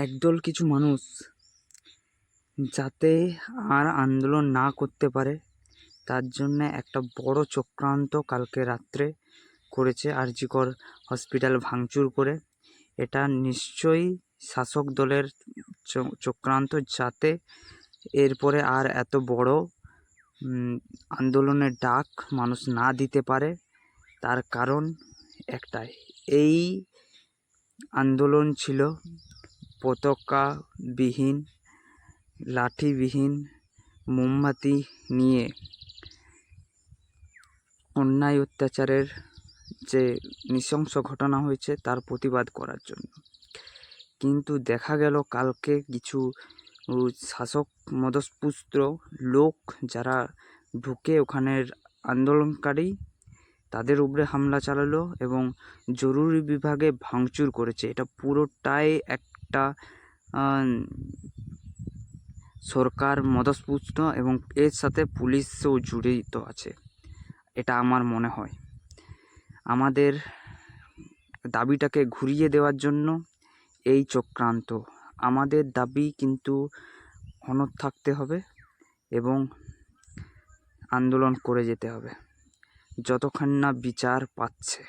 একদল কিছু মানুষ যাতে আর আন্দোলন না করতে পারে তার জন্য একটা বড় চক্রান্ত কালকে রাত্রে করেছে আরজি কর হসপিটাল ভাঙচুর করে। এটা নিশ্চয়ই শাসক দলের চক্রান্ত, যাতে এরপরে আর এত বড় আন্দোলনের ডাক মানুষ না দিতে পারে। তার কারণ একটাই, এই আন্দোলন ছিল পতাকাবিহীন, লাঠিবিহীন, মোমবাতি নিয়ে অন্যায় অত্যাচারের যে নৃশংস ঘটনা হয়েছে তার প্রতিবাদ করার জন্য। কিন্তু দেখা গেল কালকে কিছু শাসক মদস্পুষ্ট লোক যারা ঢুকে ওখানের আন্দোলনকারী তাদের উপরে হামলা চালালো এবং জরুরি বিভাগে ভাঙচুর করেছে। এটা পুরোটাই একটা সরকার মদস্পুষ্ট এবং এর সাথে পুলিশও জড়িত আছে, এটা আমার মনে হয়। আমাদের দাবিটাকে ঘুরিয়ে দেওয়ার জন্য এই চক্রান্ত। আমাদের দাবি কিন্তু অনড় থাকতে হবে এবং আন্দোলন করে যেতে হবে যতক্ষণ না বিচার পাচ্ছে।